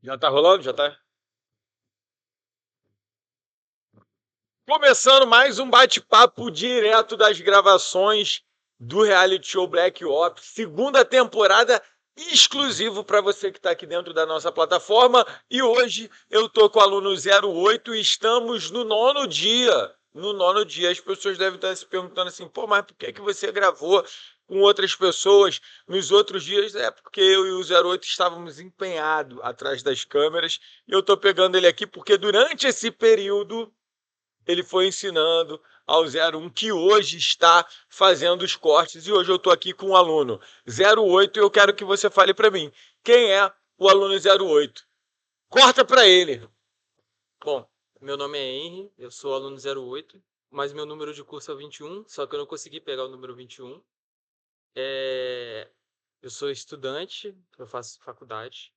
Já tá rolando? Já tá? Começando mais um bate-papo direto das gravações do reality show Black Ops, segunda temporada exclusivo para você que está aqui dentro da nossa plataforma. E hoje eu tô com o aluno 08 e estamos no nono dia. No nono dia, as pessoas devem estar se perguntando assim: pô, mas por que que você gravou com outras pessoas nos outros dias? É porque eu e o 08 estávamos empenhados atrás das câmeras. E eu tô pegando ele aqui porque durante esse período ele foi ensinando ao 01 que hoje está fazendo os cortes e hoje eu estou aqui com o aluno 08 e eu quero que você fale para mim quem é o aluno 08. Corta para ele. Bom, meu nome é Henry, eu sou aluno 08, mas meu número de curso é o 21, só que eu não consegui pegar o número 21. É... Eu sou estudante, eu faço faculdade,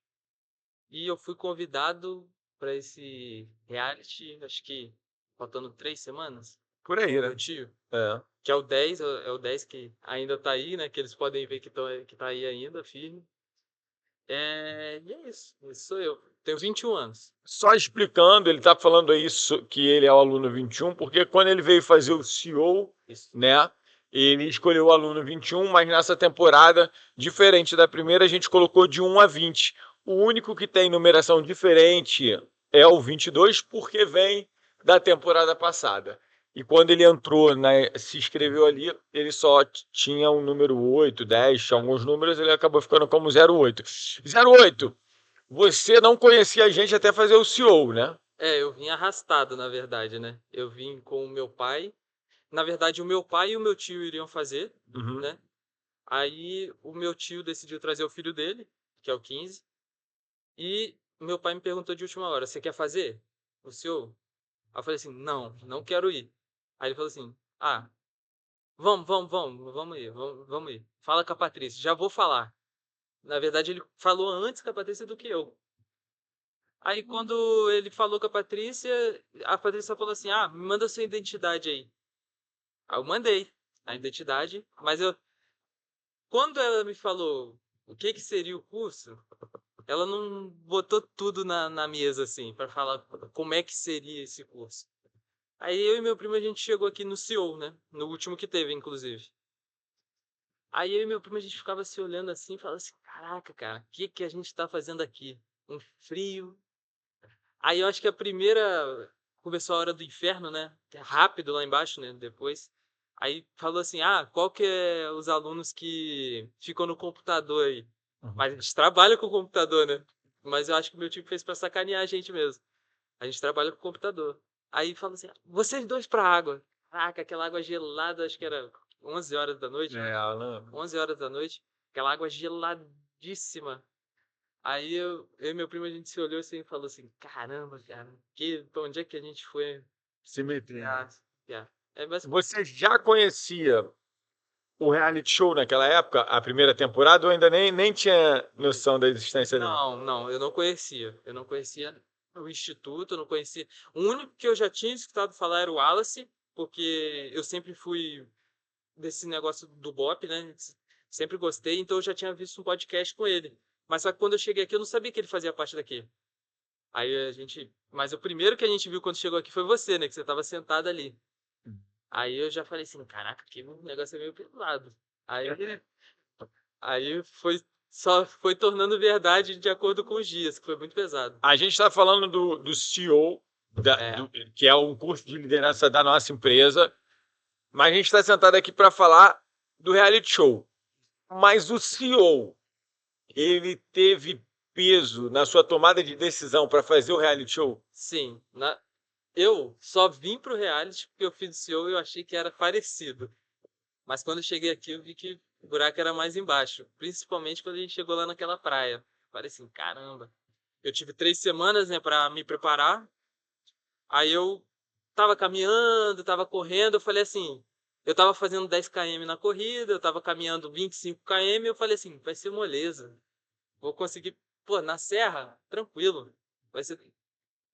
e eu fui convidado para esse reality, acho que faltando 3 semanas, Por aí, com né? meu tio, É. que é o 10, é o 10 que ainda tá aí, né? Que eles podem ver que tá aí ainda, firme. E é isso, esse sou eu. Tenho 21 anos. Só explicando, ele está falando isso que ele é o aluno 21, porque quando ele veio fazer o CEO, Isso. né? Ele escolheu o aluno 21, mas nessa temporada, diferente da primeira, a gente colocou de 1 a 20. O único que tem numeração diferente é o 22, porque vem da temporada passada. E quando ele entrou, né, se inscreveu ali, ele só tinha um número 8, 10, tinha alguns números, ele acabou ficando como 08. 08, você não conhecia a gente até fazer o CEO, né? Eu vim arrastado, na verdade, né? Eu vim com o meu pai. Na verdade, o meu pai e o meu tio iriam fazer, Uhum. né? Aí o meu tio decidiu trazer o filho dele, que é o 15, e meu pai me perguntou de última hora: você quer fazer o seu? Aí eu falei assim: não, não quero ir. Aí ele falou assim: ah, vamos ir, vamos ir. Fala com a Patrícia, já vou falar. Na verdade, ele falou antes com a Patrícia do que eu. Aí quando ele falou com a Patrícia falou assim: ah, me manda sua identidade aí. Aí eu mandei a identidade, mas quando ela me falou o que seria o curso, ela não botou tudo na mesa assim para falar como é que seria esse curso. Aí eu e meu primo a gente chegou aqui no CEO, né? No último que teve, inclusive. Aí eu e meu primo a gente ficava se olhando assim e falava assim: caraca, cara, o que a gente tá fazendo aqui? Um frio. Aí eu acho que a primeira começou a hora do inferno, né? Que é rápido lá embaixo, né? Depois. Aí falou assim: ah, qual que é os alunos que ficam no computador aí? Mas a gente trabalha com o computador, né? Mas eu acho que o meu time fez pra sacanear a gente mesmo. A gente trabalha com o computador. Aí falou assim: vocês dois pra água. Caraca, aquela água gelada, acho que era 11 horas da noite. É, Alan. 11 horas da noite. Aquela água geladíssima. Aí eu e meu primo a gente se olhou assim e falou assim: caramba, cara, pra onde é que a gente foi? Se meter. Ah, yeah. É basicamente. Você já conhecia o reality show naquela época, a primeira temporada, ou ainda nem tinha noção da existência dele? Não, não, eu não conhecia. Eu não conhecia o Instituto, eu não conhecia. O único que eu já tinha escutado falar era o Wallace, porque eu sempre fui desse negócio do Bop, né? Sempre gostei, então eu já tinha visto um podcast com ele. Mas só que quando eu cheguei aqui, eu não sabia que ele fazia parte daqui. Aí a gente. Mas o primeiro que a gente viu quando chegou aqui foi você, né? Que você tava sentado ali. Aí eu já falei assim, caraca, que negócio é meio pesado. Aí, aí só foi tornando verdade de acordo com os dias, que foi muito pesado. A gente está falando do CEO, É, que é um curso de liderança da nossa empresa, mas a gente está sentado aqui para falar do reality show. Mas o CEO, ele teve peso na sua tomada de decisão para fazer o reality show? sim. Eu só vim pro reality porque eu fiz o CEO e eu achei que era parecido. Mas quando eu cheguei aqui, eu vi que o buraco era mais embaixo. Principalmente quando a gente chegou lá naquela praia. Falei assim, caramba. Eu tive 3 semanas, né, pra me preparar. Aí eu tava caminhando, tava correndo, eu falei assim, eu tava fazendo 10 km na corrida, eu tava caminhando 25 km, eu falei assim, vai ser moleza. Vou conseguir, pô, na serra, tranquilo. Vai ser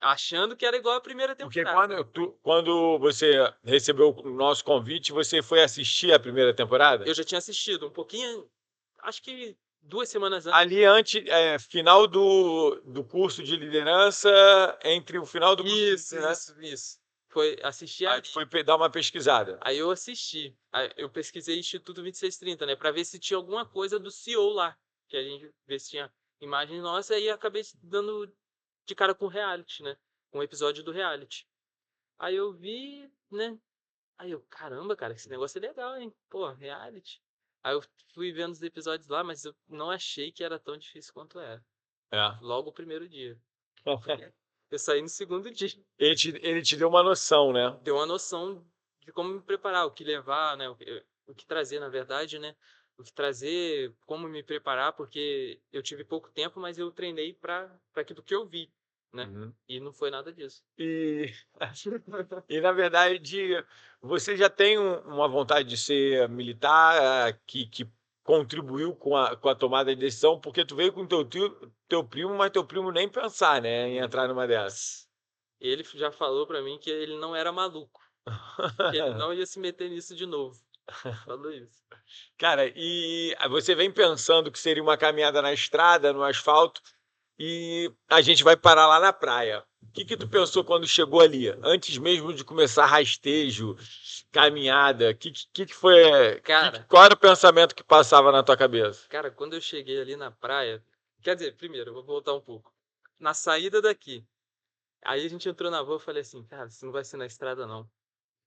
achando que era igual a primeira Porque temporada. quando você recebeu o nosso convite, você foi assistir a primeira temporada? Eu já tinha assistido um pouquinho, acho que 2 semanas antes. Ali final do curso de liderança, entre o final do curso de liderança, Isso. Foi assistir aí ali. tu foi dar uma pesquisada. Aí eu assisti. Aí eu pesquisei Instituto 2630, né? Pra ver se tinha alguma coisa do CEO lá. Que a gente vê se tinha imagem nossa. E acabei dando de cara com o reality, né? Um episódio do reality. Aí eu vi, né? Aí eu, caramba, cara, esse negócio é legal, hein? Pô, reality. Aí eu fui vendo os episódios lá, mas eu não achei que era tão difícil quanto era. É. Logo o primeiro dia. Eu saí no segundo dia. Ele te deu uma noção, né? Deu uma noção de como me preparar, o que levar, né? O que trazer, na verdade, né? O que trazer, como me preparar, porque eu tive pouco tempo, mas eu treinei para aquilo que eu vi, né? Uhum. E não foi nada disso. E, e na verdade, você já tem uma vontade de ser militar que contribuiu com a tomada de decisão, porque tu veio com teu primo, mas teu primo nem pensar, né, em entrar numa dessas. Ele já falou para mim que ele não era maluco, que ele não ia se meter nisso de novo. Falou isso. Cara, e você vem pensando que seria uma caminhada na estrada, no asfalto, e a gente vai parar lá na praia. O que tu pensou quando chegou ali? Antes mesmo de começar rastejo, caminhada, que foi? Cara, Qual era o pensamento que passava na tua cabeça? cara, quando eu cheguei ali na praia, quer dizer, primeiro, eu vou voltar um pouco. Na saída daqui, aí a gente entrou na van, eu falei assim, cara, isso não vai ser na estrada não.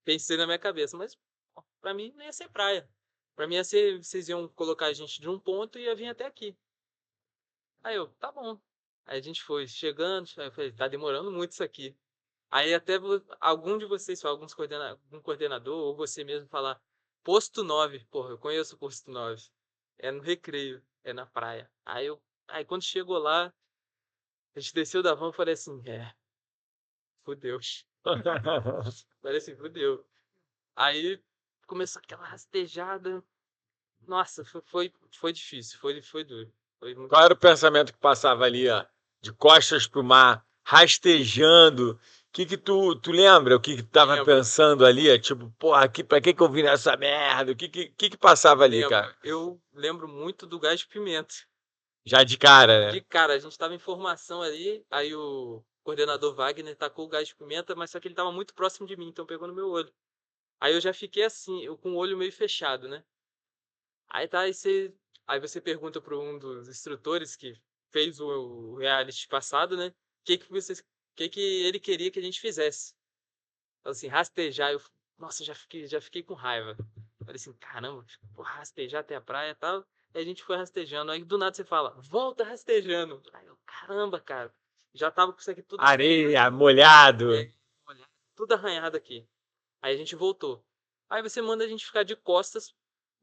Pensei na minha cabeça, mas ó, pra mim não ia ser praia. Pra mim ia ser, vocês iam colocar a gente de um ponto e ia vir até aqui. Aí eu, tá bom. Aí a gente foi chegando, aí eu falei, tá demorando muito isso aqui. Aí até algum de vocês, algum coordenador, ou você mesmo falar, posto 9. Porra, eu conheço o posto 9. É no Recreio, é na praia. Aí quando chegou lá, a gente desceu da van e falei assim, fudeu. Falei assim, fudeu. Aí começou aquela rastejada. Nossa, foi difícil, foi duro. Foi muito. Qual era o pensamento que passava ali, ó, de costas pro mar, rastejando? Tu lembra o que tu tava Lembro, pensando ali? Tipo, porra, pra que eu vim nessa merda? O que passava ali, cara? lembro. Eu lembro muito do gás de pimenta. Já de cara, De né? cara, a gente tava em formação ali, aí o coordenador Wagner tacou o gás de pimenta, mas só que ele tava muito próximo de mim, então pegou no meu olho. Aí eu já fiquei assim, eu com o olho meio fechado, né? Aí tá, aí você pergunta para um dos instrutores que fez o reality passado, né? O que ele queria que a gente fizesse. Então, assim, rastejar, nossa, já fiquei com raiva. Falei assim, caramba, vou rastejar até a praia e tal. Aí a gente foi rastejando. Aí do nada você fala, volta rastejando. Aí eu, caramba, cara. Já tava com isso aqui tudo Areia, molhado. é, tudo arranhado aqui. Aí a gente voltou. Aí você manda a gente ficar de costas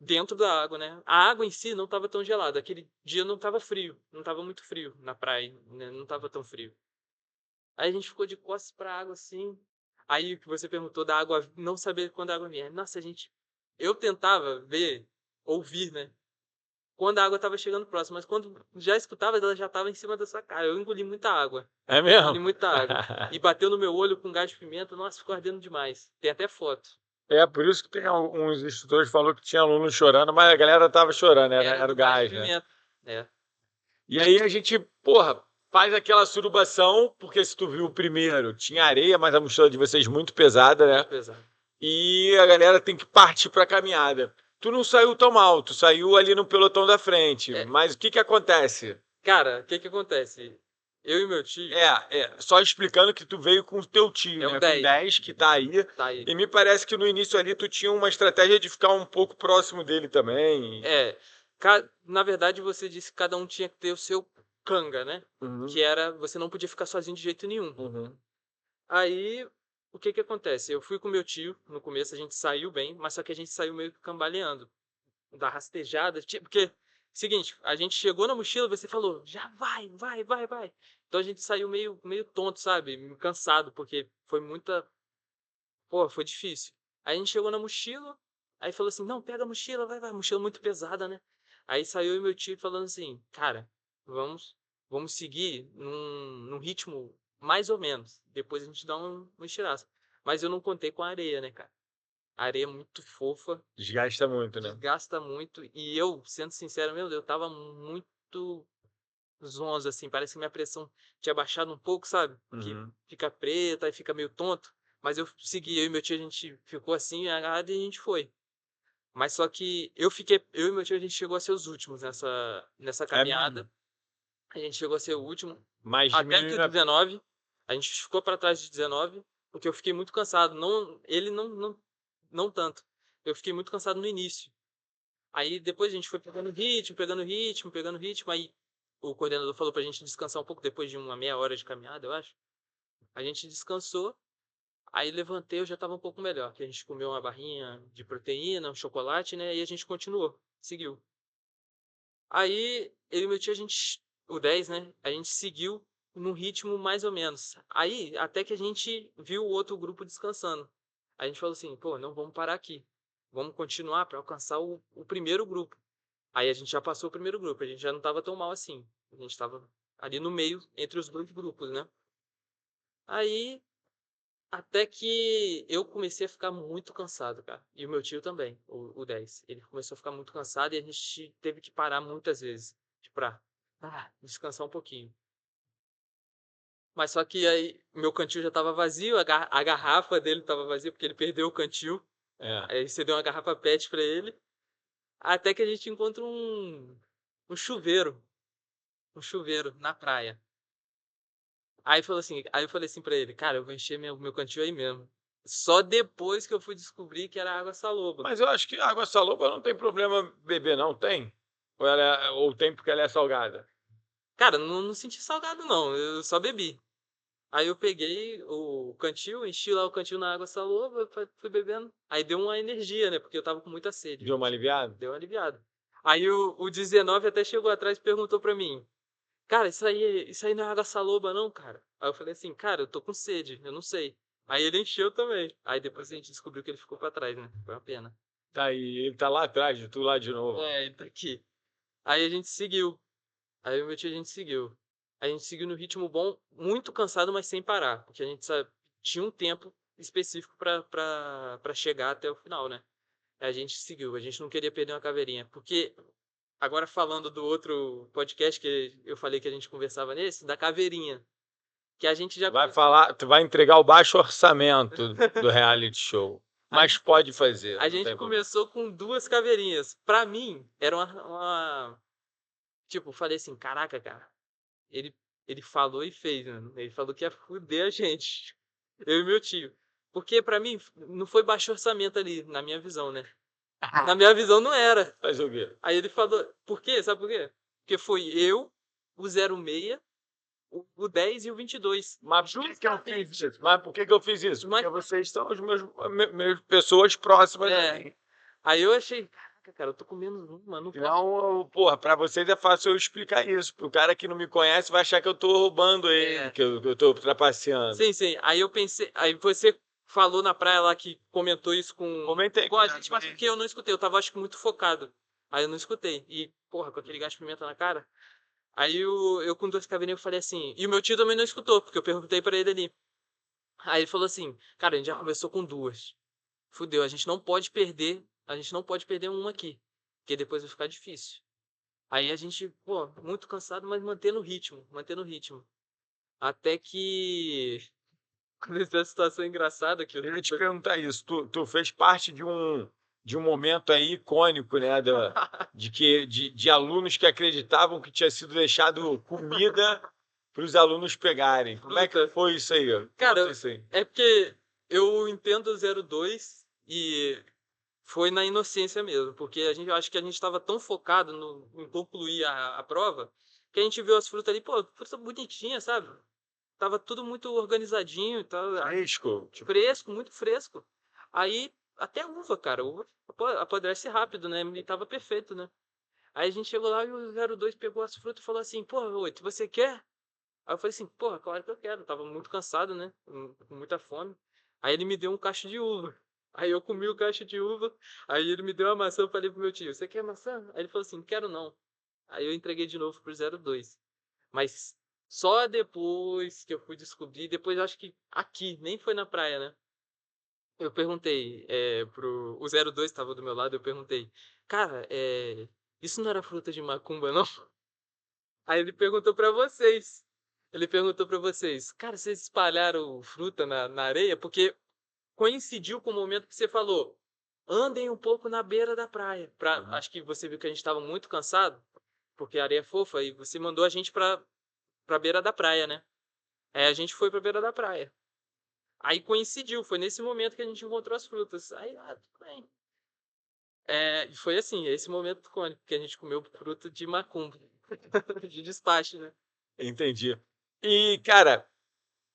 dentro da água, né? A água em si não tava tão gelada. Aquele dia não tava frio. Não tava muito frio na praia, né? Não tava tão frio. Aí a gente ficou de costas pra água assim. Aí o que você perguntou da água, não saber quando a água vinha. Nossa, eu tentava ouvir, né? Quando a água tava chegando próximo, mas quando já escutava, ela já tava em cima da sua cara. Eu engoli muita água. É Engoli mesmo? muita água. E bateu no meu olho com gás de pimenta. Nossa, ficou ardendo demais. Tem até foto. É, por isso que tem uns instrutores que falou que tinha aluno chorando, mas a galera tava chorando, Era era do o gás de gás, né? pimenta. É, E aí a gente, porra, faz aquela surubação, porque se tu viu o primeiro, tinha areia, mas a mochila de vocês muito pesada, muito né? pesado. E a galera tem que partir pra caminhada. Tu não saiu tão mal, tu saiu ali no pelotão da frente, É, mas o que acontece? cara, o que que acontece? Eu e meu tio, Só explicando que tu veio com o teu tio, é o né? Com 10, 10 que tá aí. tá aí. E me parece que no início ali tu tinha uma estratégia de ficar um pouco próximo dele também. É, na verdade você disse que cada um tinha que ter o seu canga, né? Uhum, Que era, você não podia ficar sozinho de jeito nenhum. uhum. Aí, o que que acontece? Eu fui com meu tio, no começo a gente saiu bem, mas só que a gente saiu meio que cambaleando, da rastejada, porque, seguinte, a gente chegou na mochila, você falou, já vai, vai, vai, vai. Então a gente saiu meio tonto, sabe? Cansado, porque foi muita. Pô, foi difícil. Aí a gente chegou na mochila, aí falou assim, não, pega a mochila, vai, vai, mochila muito pesada, né? Aí saiu eu e meu tio falando assim, cara, vamos seguir num ritmo mais ou menos. Depois a gente dá um estiraço. Mas eu não contei com a areia, né, cara? A areia é muito fofa, Desgasta muito, né? desgasta muito. E eu, sendo sincero, meu Deus, eu tava muito zonzo, assim. Parece que minha pressão tinha baixado um pouco, sabe? Que Uhum. fica preta e fica meio tonto. Mas eu segui, eu e meu tio, a gente ficou assim, agarrado e a gente foi. Mas só que eu e meu tio, a gente chegou a ser os últimos nessa É mesmo. caminhada. A gente chegou a ser o último. Mas Até que o diminuindo a... 19, a gente ficou para trás de 19, porque eu fiquei muito cansado. Não, ele não tanto. Eu fiquei muito cansado no início. Aí depois a gente foi pegando ritmo, pegando ritmo, pegando ritmo. Aí o coordenador falou pra gente descansar um pouco depois de uma meia hora de caminhada, eu acho. A gente descansou. Aí levantei, eu já tava um pouco melhor, que a gente comeu uma barrinha de proteína, um chocolate, né? E a gente continuou, seguiu. Aí, eu e meu tio, o 10, né? A gente seguiu num ritmo mais ou menos. Aí, até que a gente viu o outro grupo descansando. A gente falou assim, pô, não vamos parar aqui. Vamos continuar para alcançar o primeiro grupo. Aí a gente já passou o primeiro grupo, a gente já não estava tão mal assim. A gente estava ali no meio, entre os dois grupos, né? Aí, até que eu comecei a ficar muito cansado, cara. E o meu tio também, o 10. Ele começou a ficar muito cansado e a gente teve que parar muitas vezes. Tipo, pra descansar um pouquinho. Mas só que aí meu cantil já tava vazio, a garrafa dele tava vazia, porque ele perdeu o cantil. É. Aí você deu uma garrafa PET pra ele. Até que a gente encontra um chuveiro. Um chuveiro na praia. Aí eu falei assim pra ele, cara, eu vou encher meu cantil aí mesmo. Só depois que eu fui descobrir que era água saloba. Mas eu acho que água saloba não tem problema beber, não tem? Ou tem porque ela é salgada? Cara, não senti salgado não, eu só bebi. Aí eu peguei o cantil, enchi lá o cantil na água saloba, fui bebendo. Aí deu uma energia, né? Porque eu tava com muita sede. Deu uma aliviada? Deu uma aliviada. Aí o 19 até chegou atrás e perguntou pra mim: Cara, isso aí não é água saloba, não, cara? Aí eu falei assim: Cara, eu tô com sede, eu não sei. Aí ele encheu também. Aí depois a gente descobriu que ele ficou pra trás, né? Foi uma pena. Tá aí, ele tá lá atrás de tu lá de novo. É, ele tá aqui. Aí a gente seguiu. Aí o meu tio a gente seguiu. A gente seguiu no ritmo bom, muito cansado, mas sem parar, porque a gente sabe, tinha um tempo específico para chegar até o final, né? A gente seguiu, a gente não queria perder uma caveirinha, porque agora falando do outro podcast que eu falei que a gente conversava nesse, da caveirinha, que a gente já Vai falar, tu vai entregar o baixo orçamento do reality show. a, Mas pode fazer, a não gente tem problema. começou com duas caveirinhas. Pra mim, era tipo, falei assim, caraca, cara, Ele, ele falou e fez, mano. Ele falou que ia fuder a gente. Eu e meu tio. Porque pra mim não foi baixo orçamento ali, na minha visão, né? Na minha visão não era. Fazer o quê? Aí ele falou, por quê? Sabe por quê? Porque foi eu, o 06, o 10 e o 22. Mas por que que eu fiz isso? Mas por que que eu fiz isso? Mas, Porque vocês são os meus pessoas próximas a é, mim. aí eu achei, caraca, cara, eu tô com menos um, mano. Não posso. Não, porra, pra vocês é fácil eu explicar isso. Pro cara que não me conhece vai achar que eu tô roubando ele, É, que eu tô trapaceando. sim, sim. Aí eu pensei, aí você falou na praia lá que comentou isso Comentei. com a gente, mas porque eu não escutei, eu tava acho que muito focado. Aí eu não escutei. E, porra, com aquele gás de pimenta na cara. Aí eu com duas caveirinhas eu falei assim, e o meu tio também não escutou, porque eu perguntei pra ele ali. Aí ele falou assim, cara, a gente já conversou com duas. Fudeu, a gente não pode perder uma aqui, porque depois vai ficar difícil. Aí a gente, pô, muito cansado, mas mantendo o ritmo, mantendo o ritmo. Até que aconteceu a situação engraçada que eu Eu ia te perguntar isso. Tu fez parte de um momento aí icônico, né? De alunos que acreditavam que tinha sido deixado comida para os alunos pegarem. Como é que Puta. foi isso aí? Cara, Conta isso aí. é porque eu entendo o 02 e foi na inocência mesmo, porque eu acho que a gente estava tão focado em concluir a prova que a gente viu as frutas ali, pô, fruta bonitinha, sabe? Tava tudo muito organizadinho, tava Fresco, tipo, fresco, muito fresco. Aí, até uva, cara, uva apodrece rápido, né? E tava perfeito, né? Aí a gente chegou lá e o 02 pegou as frutas e falou assim, pô, Oito, você quer? Aí eu falei assim, porra, claro que eu quero. Tava muito cansado, né? Com muita fome. Aí ele me deu um cacho de uva. Aí eu comi o cacho de uva. Aí ele me deu uma maçã. Eu falei pro meu tio, você quer maçã? Aí ele falou assim, quero não. Aí eu entreguei de novo pro 02. Mas só depois que eu fui descobrir. Depois eu acho que aqui, nem foi na praia, né? Eu perguntei, o 02 estava do meu lado, eu perguntei, cara, isso não era fruta de macumba, não? Aí ele perguntou pra vocês. Ele perguntou pra vocês, cara, vocês espalharam fruta na areia? Porque coincidiu com o momento que você falou, andem um pouco na beira da praia. Acho que você viu que a gente estava muito cansado, porque a areia é fofa, e você mandou a gente pra beira da praia, né? Aí a gente foi pra beira da praia. Aí coincidiu, foi nesse momento que a gente encontrou as frutas. Aí, tudo bem. E foi assim, esse momento icônico, que a gente comeu fruta de macumba, de despacho, né? Entendi. E, cara,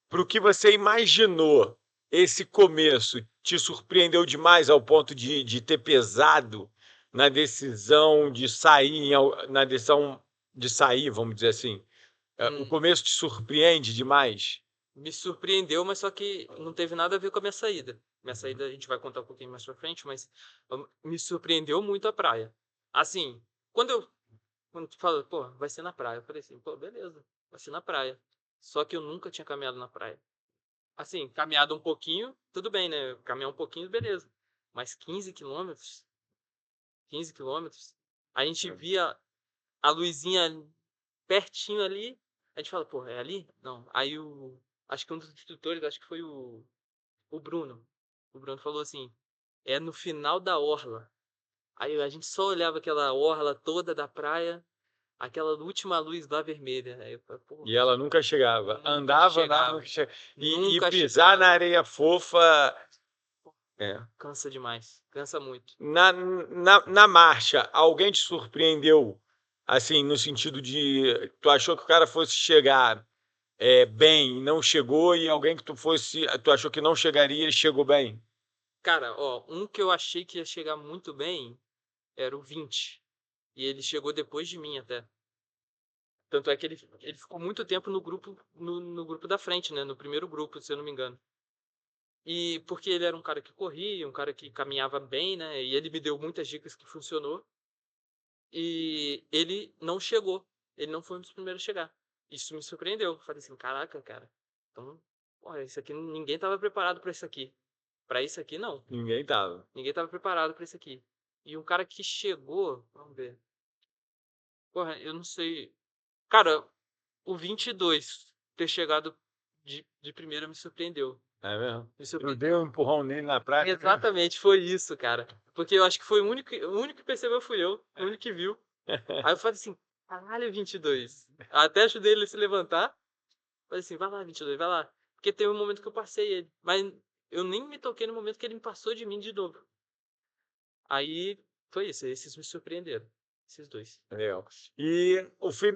pro que você imaginou, esse começo te surpreendeu demais ao ponto de ter pesado na decisão de sair, na decisão de sair, vamos dizer assim. O Hum, começo te surpreende demais? Me surpreendeu, mas só que não teve nada a ver com a minha saída. Minha saída a gente vai contar um pouquinho mais pra frente, mas me surpreendeu muito a praia. Assim, quando tu fala, pô, vai ser na praia, eu falei assim, pô, beleza, vai ser na praia. Só que eu nunca tinha caminhado na praia. Assim, caminhado um pouquinho, tudo bem, né? Caminhar um pouquinho, beleza. Mas 15 quilômetros, a gente via a luzinha pertinho ali, a gente fala, pô, é ali? Não. Aí acho que um dos instrutores, acho que foi o Bruno. O Bruno falou assim, é no final da orla. Aí a gente só olhava aquela orla toda da praia, aquela última luz lá vermelha. Aí eu falei, pô, E ela nunca chegava. nunca Andava, andava, chegava. nunca chegava. E Nunca pisar na chegava. areia fofa. É. Cansa demais. Cansa muito. Na marcha, alguém te surpreendeu, assim, no sentido de tu achou que o cara fosse chegar bem e não chegou, e alguém que tu achou que não chegaria e chegou bem? Cara, ó, um que eu achei que ia chegar muito bem era o 20. E ele chegou depois de mim até. Tanto é que ele ficou muito tempo no grupo, no grupo da frente, né? No primeiro grupo, se eu não me engano. E porque ele era um cara que corria, um cara que caminhava bem, né? E ele me deu muitas dicas que funcionou. E ele não chegou. Ele não foi um dos primeiros a chegar. Isso me surpreendeu. Falei assim, caraca, cara. Então, olha, isso aqui ninguém estava preparado para isso aqui. Para isso aqui não. Ninguém tava. Ninguém estava preparado para isso aqui. E um cara que chegou, vamos ver. Porra, eu não sei. Cara, o 22 ter chegado de primeira me surpreendeu. É mesmo? Me Eu surpreendeu. dei um empurrão nele na praia. Exatamente, foi isso, cara. Porque eu acho que foi o único que percebeu fui eu, o único que viu. Aí eu falei assim, caralho, 22. Até ajudei ele a se levantar. Falei assim, vai lá, 22, vai lá. Porque teve um momento que eu passei ele. Mas eu nem me toquei no momento que ele me passou de mim de novo. Aí foi isso, esses me surpreenderam. Esses dois. Legal. E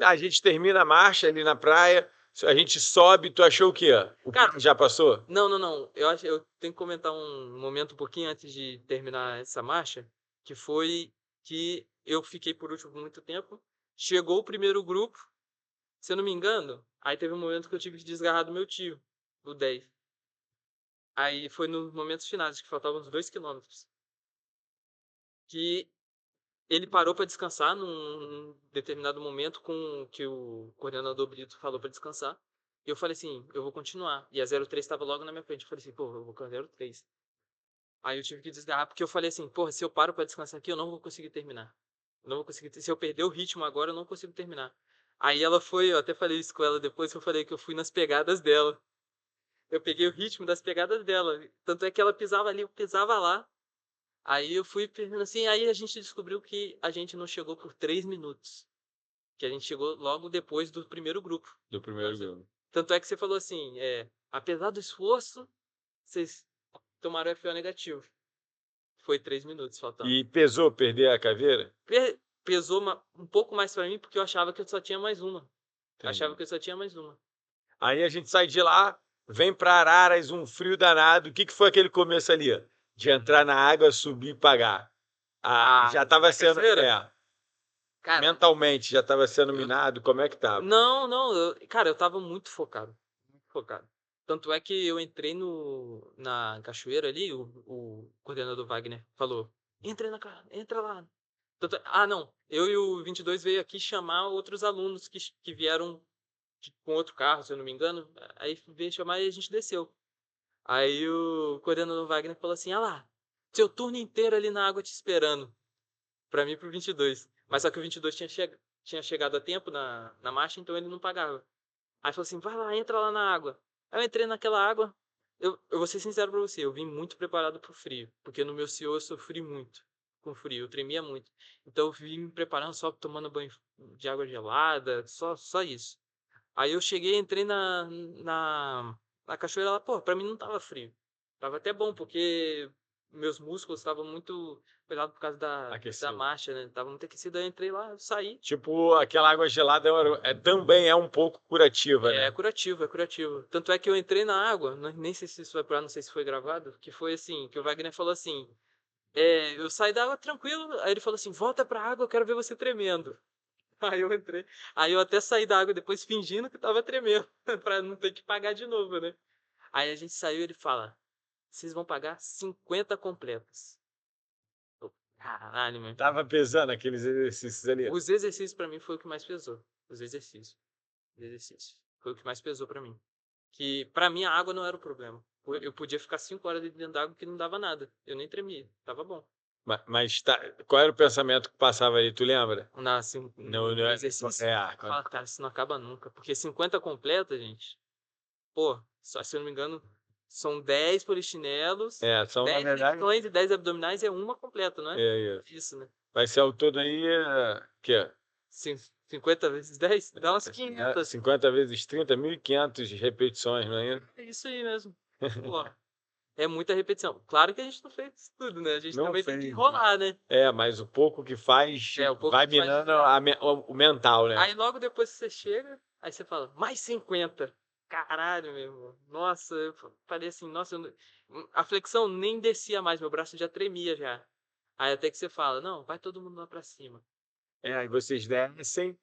a gente termina a marcha ali na praia, a gente sobe, tu achou o quê? O Cara, pico já passou? não, não, não. Eu tenho que comentar um momento um pouquinho antes de terminar essa marcha, que foi que eu fiquei por último por muito tempo. Chegou o primeiro grupo, se eu não me engano, aí teve um momento que eu tive que desgarrar do meu tio, do 10. Aí foi nos momentos finais, que faltavam uns 2 quilômetros, que ele parou para descansar num determinado momento com que o coordenador Brito falou para descansar. E eu falei assim, eu vou continuar. E a 03 estava logo na minha frente. Eu falei assim, pô, eu vou com a 03. Aí eu tive que desgarrar, porque eu falei assim, porra, se eu paro pra descansar aqui, eu não vou conseguir terminar. Eu não vou conseguir, se eu perder o ritmo agora, eu não consigo terminar. Aí ela foi, eu até falei isso com ela depois, que eu falei que eu fui nas pegadas dela. Eu peguei o ritmo das pegadas dela. Tanto é que ela pisava ali, eu pisava lá. Aí eu fui pensando assim, aí a gente descobriu que a gente não chegou por 3 minutos. Que a gente chegou logo depois do primeiro grupo. Do primeiro grupo. Tanto é que você falou assim, apesar do esforço, vocês tomaram FO negativo. Foi 3 minutos faltando. E pesou perder a caveira? Pesou um pouco mais pra mim, porque eu achava que eu só tinha mais uma. Achava Entendi. que eu só tinha mais uma. Aí a gente sai de lá, vem para Araras, um frio danado. O que foi aquele começo ali? De entrar na água, subir e pagar. Já estava A sendo. cachoeira? Cara, Mentalmente já estava sendo eu, minado. Como é que tava? não, não, cara, eu tava muito focado. Muito focado. Tanto é que eu entrei na cachoeira ali, o coordenador Wagner falou: entra lá. Não, eu e o 22 veio aqui chamar outros alunos que vieram com outro carro, se eu não me engano. Aí veio chamar e a gente desceu. Aí o coordenador Wagner falou assim: ah lá, seu turno inteiro ali na água te esperando. Pra mim e pro 22. Mas só que o 22 tinha chegado a tempo na marcha, então ele não pagava. Aí falou assim: vai lá, entra lá na água. Aí eu entrei naquela água. Eu vou ser sincero pra você, eu vim muito preparado pro frio. Porque no meu CEO eu sofri muito com frio, eu tremia muito. Então eu vim me preparando só tomando banho de água gelada, só isso. Aí eu cheguei, entrei na cachoeira lá, pô, pra mim não tava frio. Tava até bom, porque meus músculos estavam muito pelados por causa da Aquecido. marcha, né? Tava muito aquecido, aí eu entrei lá, eu saí. Tipo, aquela água gelada também é um pouco curativa, É né? curativo, é curativo. Tanto é que eu entrei na água, nem sei se isso vai pra lá, não sei se foi gravado, que foi assim, que o Wagner falou assim, eu saí da água tranquilo, aí ele falou assim, volta pra água, eu quero ver você tremendo. Aí eu entrei. Aí eu até saí da água depois fingindo que tava tremendo, pra não ter que pagar de novo, né? Aí a gente saiu e ele fala, vocês vão pagar 50 completas. Eu, caralho, meu. Tava pesando aqueles exercícios ali. Os exercícios pra mim foi o que mais pesou. Os exercícios. Os exercícios. Foi o que mais pesou pra mim. Que pra mim a água não era o problema. Eu podia ficar 5 horas dentro da água que não dava nada. Eu nem tremia. Tava bom. Mas qual era o pensamento que passava ali, tu lembra? Assim, No, no no, exercício. Fala, cara, isso não acaba nunca. Porque 50 completas, gente. Pô, só se eu não me engano, são 10 polichinelos, são na 10 verdade. flexões e 10 abdominais é uma completa, não é? É isso. Isso, né? Vai ser ao todo aí, que 50 vezes 10 dá umas 500. 50 vezes 30, 1.500 repetições, não é isso? É isso aí mesmo. Pô, é muita repetição. Claro que a gente não fez isso tudo, né? A gente Não também tem que fez. enrolar, né? Mas o pouco que faz É, o pouco vai que faz. minando o mental, né? Aí logo depois que você chega, aí você fala, mais 50. Caralho, meu irmão. Nossa, eu falei assim, nossa, a flexão nem descia mais, meu braço já tremia já. Aí até que você fala, não, vai todo mundo lá pra cima. Aí vocês descem,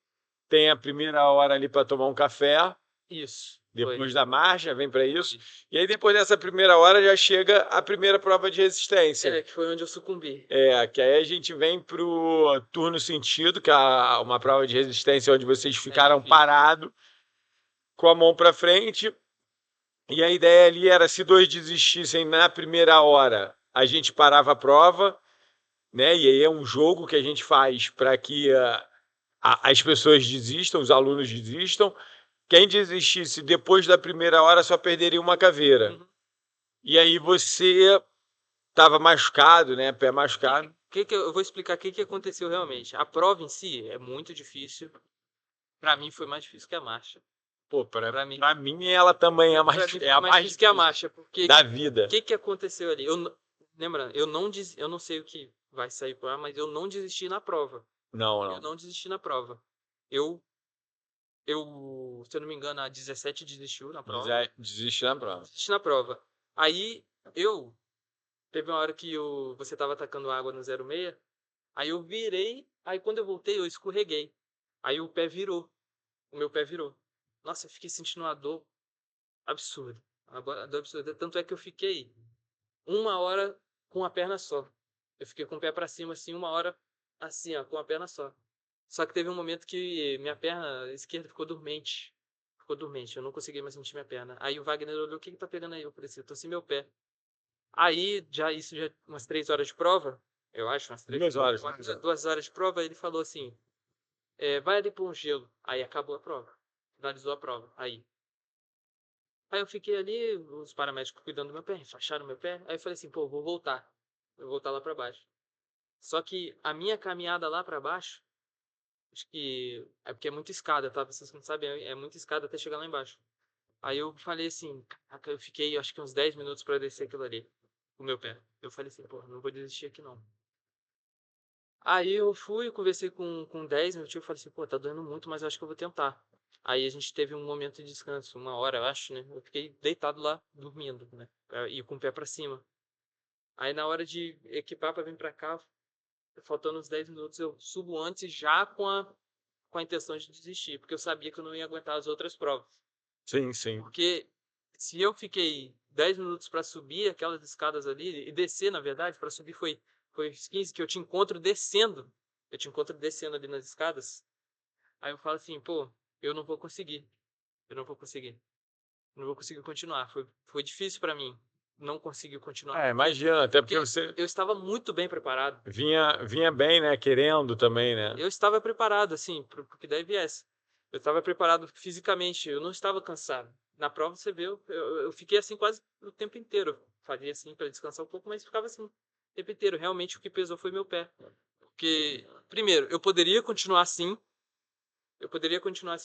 tem a primeira hora ali para tomar um café, Isso, foi. depois da marcha, vem para isso. Foi. E aí depois dessa primeira hora já chega a primeira prova de resistência. Que foi onde eu sucumbi. Que aí a gente vem pro turno sentido, que é uma prova de resistência onde vocês ficaram difícil. parados com a mão para frente. E a ideia ali era, se dois desistissem na primeira hora, a gente parava a prova, né? E aí é um jogo que a gente faz para que as pessoas desistam, os alunos desistam. Quem desistisse depois da primeira hora só perderia uma caveira. Uhum. E aí você estava machucado, né? Pé machucado. Eu vou explicar o que aconteceu realmente. A prova em si é muito difícil. Pra mim foi mais difícil que a marcha. Pô, Pra mim, pra mim ela também é pra mim foi mais difícil que a marcha, porque da vida. o que aconteceu ali? Lembrando, eu não sei o que vai sair por lá, mas eu não desisti na prova. Não, Eu não desisti na prova. Eu, se eu não me engano, a 17 desistiu na prova. Desiste na prova. Desisti na prova. Aí eu teve uma hora que você tava atacando água no 06. Aí eu virei, aí quando eu voltei, eu escorreguei. Aí o pé virou. O meu pé virou. Nossa, eu fiquei sentindo uma dor absurda. Uma dor absurda. Tanto é que eu fiquei 1 hora com a perna só. Eu fiquei com o pé pra cima, assim, 1 hora, assim, ó, com a perna só. Só que teve um momento que minha perna esquerda ficou dormente. Ficou dormente, eu não consegui mais sentir minha perna. Aí o Wagner olhou, o que que tá pegando aí? Eu falei assim, eu tô sem meu pé. Aí, isso já umas 3 horas de prova, eu acho, umas 3, 2 horas. 2 horas de prova, ele falou assim, vai ali pôr um gelo. Aí acabou a prova. Finalizou a prova. Aí eu fiquei ali, os paramédicos cuidando do meu pé, enfaixaram meu pé. Aí eu falei assim, pô, vou voltar. Eu vou voltar lá pra baixo. Só que a minha caminhada lá pra baixo, acho que é porque é muita escada, tá? Vocês não sabem, é muita escada até chegar lá embaixo. Aí eu falei assim, caraca, eu fiquei acho que uns 10 minutos pra descer aquilo ali, com o meu pé. Eu falei assim, pô, não vou desistir aqui não. Aí eu fui, conversei com 10, meu tio, falei assim, pô, tá doendo muito, mas eu acho que eu vou tentar. Aí a gente teve um momento de descanso, 1 hora, eu acho, né? Eu fiquei deitado lá, dormindo, né? E com o pé pra cima. Aí na hora de equipar pra vir pra cá, faltando uns 10 minutos, eu subo antes já com a intenção de desistir, porque eu sabia que eu não ia aguentar as outras provas. Sim, sim. Porque se eu fiquei 10 minutos pra subir aquelas escadas ali, e descer, na verdade, pra subir foi os 15 que eu te encontro descendo. Eu te encontro descendo ali nas escadas. Aí eu falo assim, pô, eu não vou conseguir. Eu não vou conseguir. Não vou conseguir continuar. Foi difícil pra mim. não conseguiu continuar. Imagina, até porque Porque você eu estava muito bem preparado. vinha bem, né? Querendo também, né? Eu estava preparado, assim, para o que daí viesse. Eu estava preparado fisicamente, eu não estava cansado. Na prova, você vê, eu fiquei assim quase o tempo inteiro. Eu fazia assim para descansar um pouco, mas ficava assim o tempo inteiro. Realmente o que pesou foi meu pé. Porque, primeiro, eu poderia continuar assim,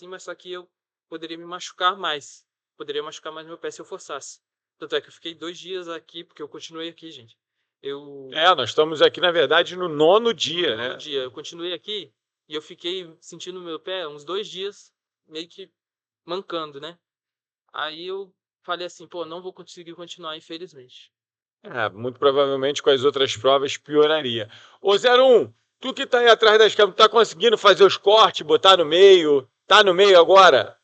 mas só que eu poderia me machucar mais. Poderia machucar mais meu pé se eu forçasse. Tanto é que eu fiquei 2 dias aqui, porque eu continuei aqui, gente. Eu Nós estamos aqui, na verdade, no 9º dia, no né? dia. Eu continuei aqui e eu fiquei sentindo meu pé uns 2 dias, meio que mancando, né? Aí eu falei assim, pô, não vou conseguir continuar, infelizmente. Muito provavelmente com as outras provas pioraria. Ô 01, tu que tá aí atrás das câmeras, tá conseguindo fazer os cortes, botar no meio? Tá no meio agora?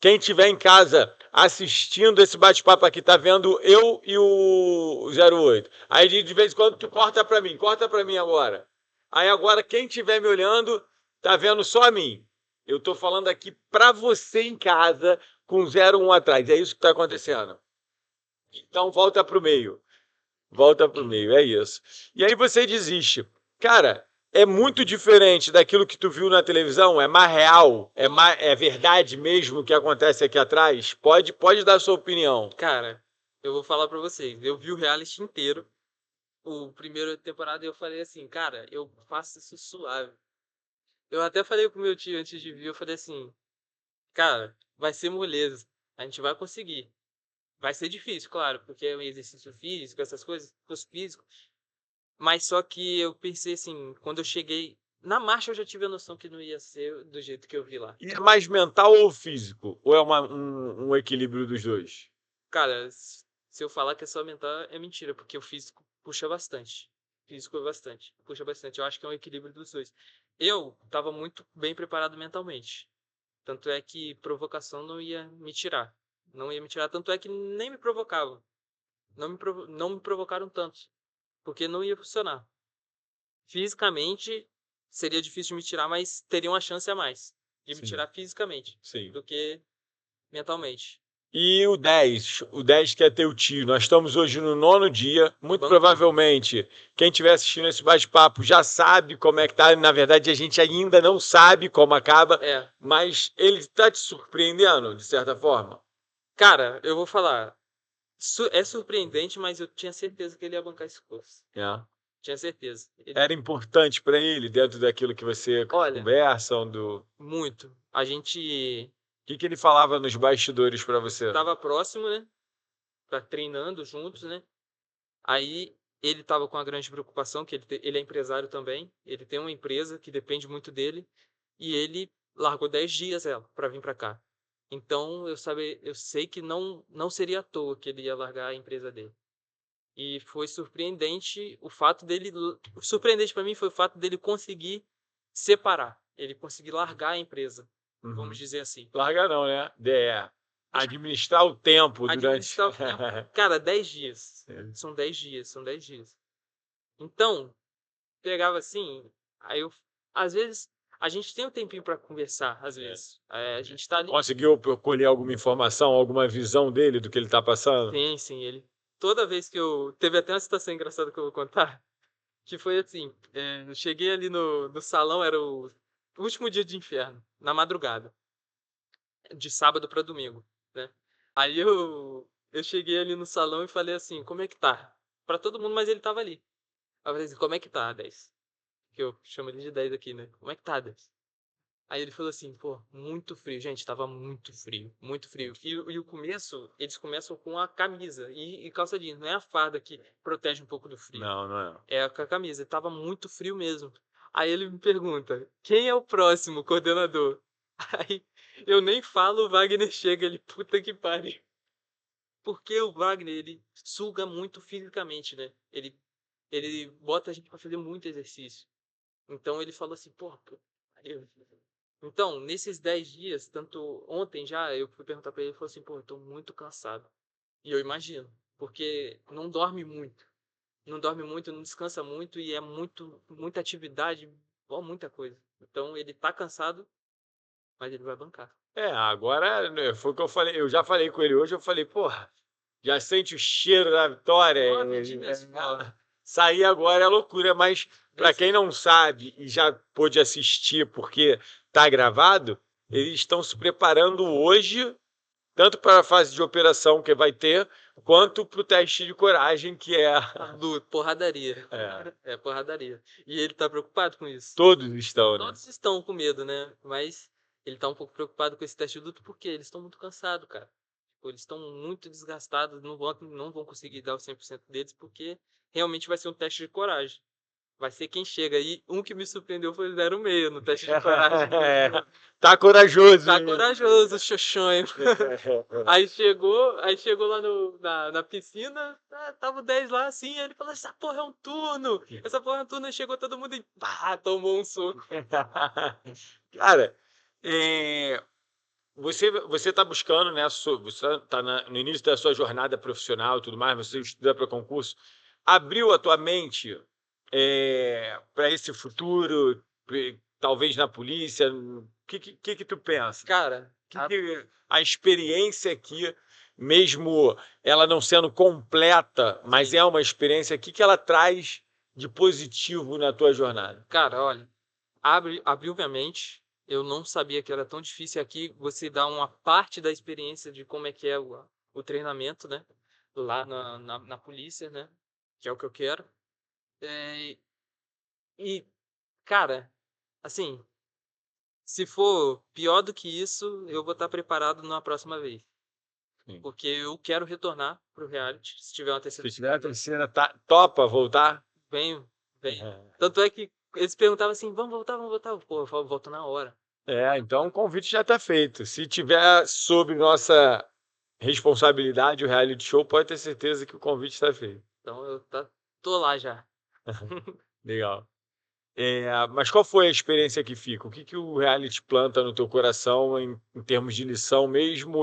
Quem tiver em casa assistindo esse bate-papo aqui, tá vendo eu e o 08. Aí de vez em quando tu corta pra mim agora. Aí agora quem tiver me olhando, tá vendo só a mim. Eu tô falando aqui pra você em casa com 01 atrás. É isso que tá acontecendo. Então volta pro meio. Volta pro meio, é isso. E aí você desiste. Cara, é muito diferente daquilo que tu viu na televisão? É mais real? É verdade mesmo o que acontece aqui atrás? Pode dar sua opinião. Cara, eu vou falar pra vocês, eu vi o reality inteiro, o primeiro temporada, e eu falei assim, cara, eu faço isso suave. Eu até falei com meu tio antes de vir, eu falei assim, cara, vai ser moleza, a gente vai conseguir. Vai ser difícil, claro, porque é um exercício físico, essas coisas, curso físico. Mas só que eu pensei assim, quando eu cheguei na marcha, eu já tive a noção que não ia ser do jeito que eu vi lá. E é mais mental ou físico? Ou é um equilíbrio dos dois? Cara, se eu falar que é só mental, é mentira, porque o físico puxa bastante. Físico é bastante, puxa bastante. Eu acho que é um equilíbrio dos dois. Eu estava muito bem preparado mentalmente. Tanto é que provocação não ia me tirar. Não ia me tirar, tanto é que nem me provocavam. Não me provocaram tanto, porque não ia funcionar. Fisicamente, seria difícil de me tirar, mas teria uma chance a mais de me Sim, tirar fisicamente sim. do que mentalmente. E o 10 que é teu tio. Nós estamos hoje no 9º dia. Muito Banco provavelmente, quem estiver assistindo esse bate-papo já sabe como é que tá. Na verdade, a gente ainda não sabe como acaba, é, mas ele está te surpreendendo, de certa forma. cara, eu vou falar, é surpreendente, mas eu tinha certeza que ele ia bancar esse curso. É. Tinha certeza. Era importante para ele, dentro daquilo que você Olha, conversa, do... muito. A gente O que ele falava nos bastidores para você? tava próximo, né? Tá treinando juntos, né? Aí ele tava com uma grande preocupação, que ele é empresário também. Ele tem uma empresa que depende muito dele. E ele largou 10 dias ela para vir para cá. Então eu sei que não seria à toa que ele ia largar a empresa dele. E foi surpreendente o fato dele. O surpreendente para mim foi o fato dele conseguir separar. Ele conseguir largar a empresa. Uhum. Vamos dizer assim. Largar não, né? Administrar o tempo durante... Administrar o tempo. Cara, 10 dias. É. São 10 dias, são 10 dias. Então, pegava assim, aí eu. Às vezes, a gente tem um tempinho para conversar, às vezes. A gente tá ali. Conseguiu colher alguma informação, alguma visão dele do que ele está passando? Sim, sim, ele. Toda vez que eu. Teve até uma situação engraçada que eu vou contar. Que foi assim: eu cheguei ali no salão, era o último dia de inferno, na madrugada, de sábado para domingo, né? Aí eu cheguei ali no salão e falei assim: como é que tá? Pra todo mundo, mas ele tava ali. Aí eu falei assim: como é que tá, 10? Que eu chamo ele de 10 aqui, né? Como é que tá, 10? Aí ele falou assim, pô, muito frio. Gente, tava muito frio, muito frio. E o começo, eles começam com a camisa e calça jeans. Não é a farda que protege um pouco do frio. Não, não é. É com a camisa. Tava muito frio mesmo. Aí ele me pergunta, quem é o próximo coordenador? Aí eu nem falo, o Wagner chega, ele, puta que pariu. Porque o Wagner, ele suga muito fisicamente, né? Ele bota a gente pra fazer muito exercício. Então ele falou assim, porra, eu. Então, nesses 10 dias, tanto ontem já, eu fui perguntar pra ele, ele falou assim, pô, eu tô muito cansado. E eu imagino, porque não dorme muito. Não dorme muito, não descansa muito e é muita atividade, ó, muita coisa. Então ele tá cansado, mas ele vai bancar. Agora foi o que eu falei. Eu já falei com ele hoje, eu falei, porra, Já sente o cheiro da vitória. 9 dias fora. Sair agora é loucura, mas para Esse- quem não sabe e já pôde assistir porque está gravado, eles estão se preparando hoje, tanto para a fase de operação que vai ter, quanto para o teste de coragem, que é. Porradaria. É, É porradaria. E ele tá preocupado com isso. todos estão, né? Todos estão com medo, né? Mas ele tá um pouco preocupado com esse teste de luta porque eles estão muito cansados, cara. Tipo, eles estão muito desgastados, não vão conseguir dar o 100% deles porque realmente vai ser um teste de coragem. Vai ser quem chega. E um que me surpreendeu foi o 06 no teste de coragem. É, tá corajoso. Tá hein? corajoso, xoxonho. Aí chegou lá na piscina, tava o 10 lá assim, ele falou, essa porra é um turno, e chegou todo mundo e pá, tomou um soco. Cara, é, você está buscando, né? Você está no início da sua jornada profissional e tudo mais, você estuda para concurso. Abriu a tua mente para esse futuro, talvez na polícia? O que tu pensa? Cara, A experiência aqui, mesmo ela não sendo completa, mas Sim. é uma experiência, o que ela traz de positivo na tua jornada? cara, olha, abriu minha mente, eu não sabia que era tão difícil aqui você dar uma parte da experiência de como é que é o treinamento, né, lá na polícia, né, que é o que eu quero. É, e, cara, assim, se for pior do que isso, eu vou estar preparado na próxima vez. Sim. Porque eu quero retornar pro reality, se tiver uma terceira. Se tiver a terceira, topa voltar? Venho. Tanto é que eles perguntavam assim, vamos voltar? Pô, eu falo, volto na hora. Então o convite já está feito. Se tiver sob nossa responsabilidade o reality show, pode ter certeza que o convite está feito. Então tô lá já. Legal. Mas qual foi a experiência que fica? O que o reality planta no teu coração em termos de lição, mesmo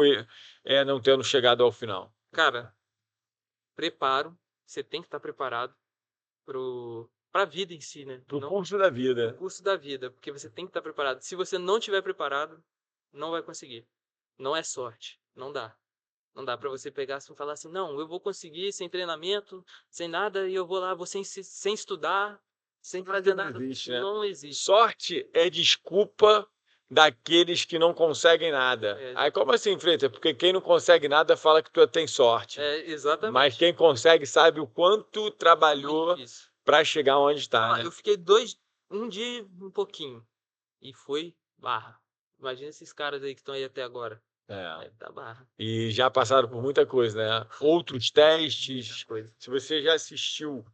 não tendo chegado ao final? Cara, preparo. Você tem que estar preparado pra vida em si, né? Pro curso da vida. Curso da vida, porque você tem que estar preparado. Se você não estiver preparado, não vai conseguir. Não é sorte. Não dá. Não dá pra você pegar assim e falar assim, não, eu vou conseguir sem treinamento, sem nada, e eu vou lá, vou sem estudar, sem fazer Não nada. existe, né? Não existe. Sorte é desculpa daqueles que não conseguem nada. Aí como assim, Freitas? Porque quem não consegue nada fala que tu tem sorte. Exatamente. Mas quem consegue sabe o quanto trabalhou para chegar onde está, né? Eu fiquei um dia e um pouquinho. E foi barra. Imagina esses caras aí que estão aí até agora. Tá barra. E já passaram por muita coisa, né? Outros testes. Se você já assistiu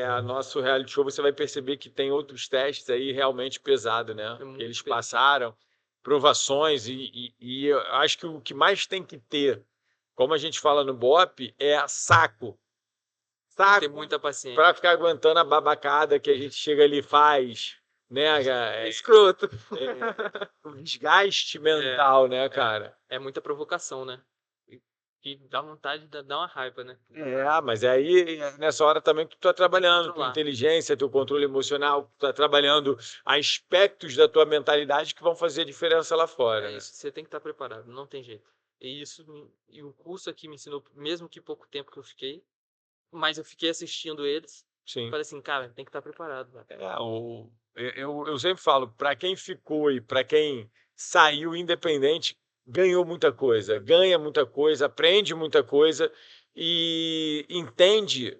a nosso reality show, você vai perceber que tem outros testes aí realmente pesados, né? Que eles passaram, provações, e eu acho que o que mais tem que ter, como a gente fala no BOPE, é saco. Ter muita paciência. Para ficar aguentando a babacada que a gente chega ali e faz, né? Escroto. Um desgaste mental, né, cara? É muita provocação, né? E dá vontade de dar uma raiva, né? Mas aí nessa hora também que tu tá trabalhando tua inteligência, teu controle emocional, tu tá trabalhando aspectos da tua mentalidade que vão fazer diferença lá fora. Né? Isso, você tem que estar preparado, não tem jeito. E o curso aqui me ensinou, mesmo que pouco tempo que eu fiquei, mas eu fiquei assistindo eles. Sim. Falei assim, cara, tem que estar preparado. Eu sempre falo, para quem ficou e para quem saiu independente, ganhou muita coisa, ganha muita coisa, aprende muita coisa e entende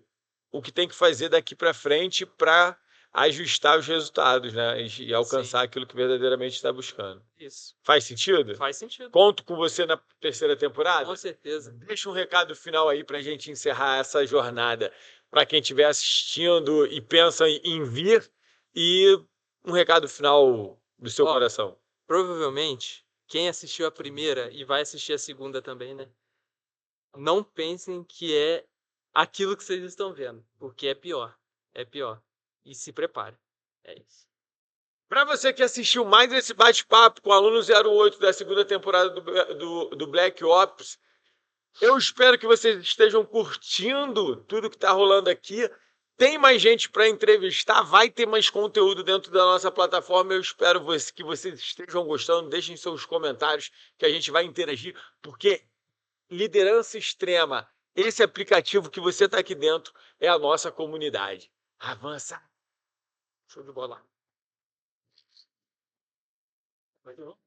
o que tem que fazer daqui para frente para ajustar os resultados, né? E alcançar aquilo que verdadeiramente está buscando. Isso. Faz sentido? Faz sentido. Conto com você na terceira temporada? Com certeza. Deixa um recado final aí para a gente encerrar essa jornada. Para quem estiver assistindo e pensa em vir, e um recado final do seu coração. Provavelmente, quem assistiu a primeira e vai assistir a segunda também, né? Não pensem que é aquilo que vocês estão vendo, porque é pior. É pior. E se prepare. É isso. Para você que assistiu mais esse bate-papo com o aluno 08 da segunda temporada do Black Ops, eu espero que vocês estejam curtindo tudo que está rolando aqui. Tem mais gente para entrevistar, vai ter mais conteúdo dentro da nossa plataforma. Eu espero que vocês estejam gostando. Deixem seus comentários que a gente vai interagir, porque liderança extrema esse aplicativo que você está aqui dentro é a nossa comunidade. Avança. Show de bola. Vai de novo.